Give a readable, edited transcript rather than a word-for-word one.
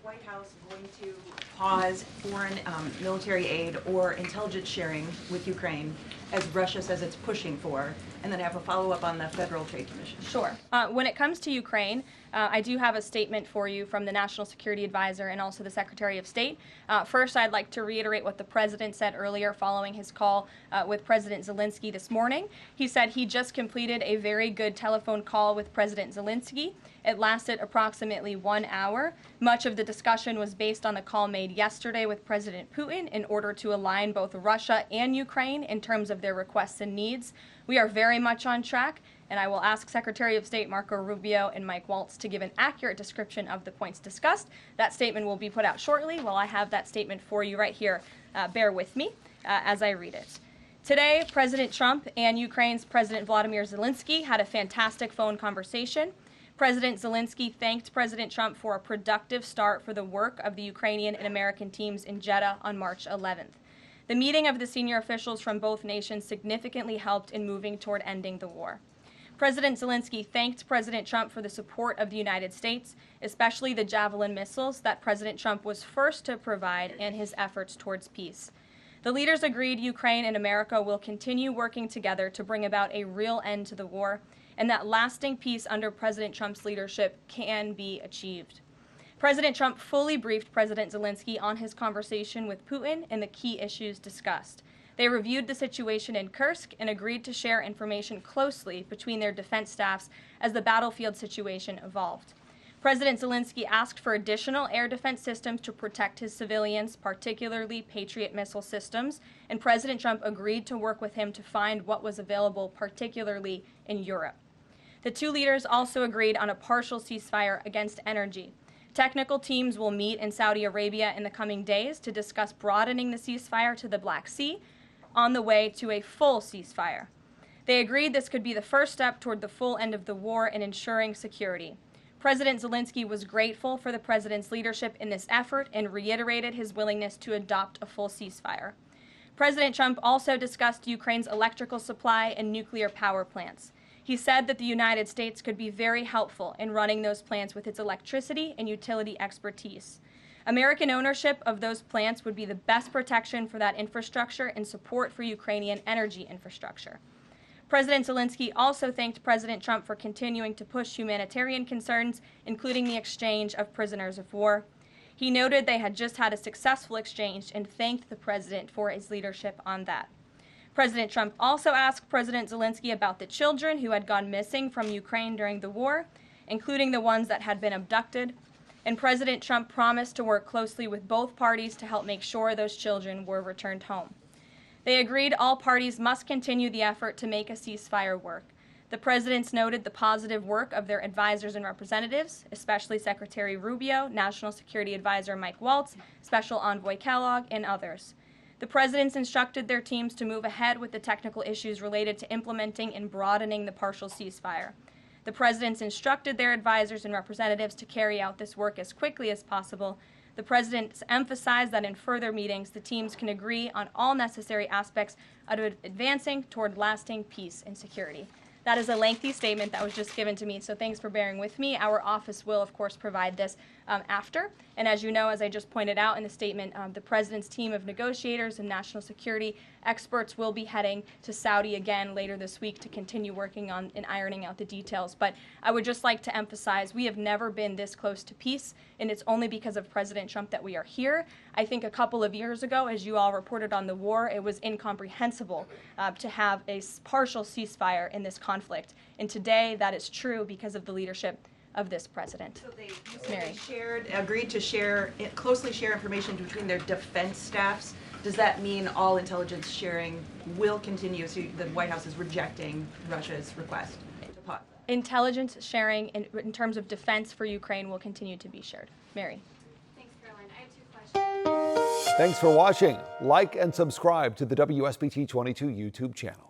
White House going to pause foreign military aid or intelligence sharing with Ukraine, as Russia says it's pushing for? And then I have a follow-up on the Federal Trade Commission. Sure. When it comes to Ukraine, I do have a statement for you from the National Security Advisor and also the Secretary of State. First, I'd like to reiterate what the President said earlier following his call with President Zelensky this morning. He said he just completed a very good telephone call with President Zelensky. It lasted approximately 1 hour. Much of the discussion was based on the call made yesterday with President Putin in order to align both Russia and Ukraine in terms of their requests and needs. We are very much on track, and I will ask Secretary of State Marco Rubio and Mike Waltz to give an accurate description of the points discussed. That statement will be put out shortly. Well, I have that statement for you right here. Bear with me as I read it. Today, President Trump and Ukraine's President Volodymyr Zelensky had a fantastic phone conversation. President Zelensky thanked President Trump for a productive start for the work of the Ukrainian and American teams in Jeddah on March 11th. The meeting of the senior officials from both nations significantly helped in moving toward ending the war. President Zelensky thanked President Trump for the support of the United States, especially the Javelin missiles that President Trump was first to provide in his efforts towards peace. The leaders agreed Ukraine and America will continue working together to bring about a real end to the war, and that lasting peace under President Trump's leadership can be achieved. President Trump fully briefed President Zelensky on his conversation with Putin and the key issues discussed. They reviewed the situation in Kursk and agreed to share information closely between their defense staffs as the battlefield situation evolved. President Zelensky asked for additional air defense systems to protect his civilians, particularly Patriot missile systems, and President Trump agreed to work with him to find what was available, particularly in Europe. The two leaders also agreed on a partial ceasefire against energy. Technical teams will meet in Saudi Arabia in the coming days to discuss broadening the ceasefire to the Black Sea on the way to a full ceasefire. They agreed this could be the first step toward the full end of the war and ensuring security. President Zelensky was grateful for the president's leadership in this effort and reiterated his willingness to adopt a full ceasefire. President Trump also discussed Ukraine's electrical supply and nuclear power plants. He said that the United States could be very helpful in running those plants with its electricity and utility expertise. American ownership of those plants would be the best protection for that infrastructure and support for Ukrainian energy infrastructure. President Zelensky also thanked President Trump for continuing to push humanitarian concerns, including the exchange of prisoners of war. He noted they had just had a successful exchange and thanked the president for his leadership on that. President Trump also asked President Zelensky about the children who had gone missing from Ukraine during the war, including the ones that had been abducted, and President Trump promised to work closely with both parties to help make sure those children were returned home. They agreed all parties must continue the effort to make a ceasefire work. The presidents noted the positive work of their advisors and representatives, especially Secretary Rubio, National Security Advisor Mike Waltz, Special Envoy Kellogg, and others. The presidents instructed their teams to move ahead with the technical issues related to implementing and broadening the partial ceasefire. The presidents instructed their advisors and representatives to carry out this work as quickly as possible. The presidents emphasized that in further meetings, the teams can agree on all necessary aspects of advancing toward lasting peace and security. That is a lengthy statement that was just given to me, so thanks for bearing with me. Our office will, of course, provide this after. And as you know, as I just pointed out in the statement, the president's team of negotiators and national security experts will be heading to Saudi again later this week to continue working on and ironing out the details. But I would just like to emphasize we have never been this close to peace, and it's only because of President Trump that we are here. I think a couple of years ago, as you all reported on the war, it was incomprehensible to have a partial ceasefire in this conflict. And today, that is true because of the leadership of this president. So they agreed to closely share information between their defense staffs. Does that mean all intelligence sharing will continue? So the White House is rejecting Russia's request to pause. Intelligence sharing in terms of defense for Ukraine will continue to be shared. Mary. Thanks, Karoline. I have 2 questions. Thanks for watching. Like and subscribe to the WSBT 22 YouTube channel.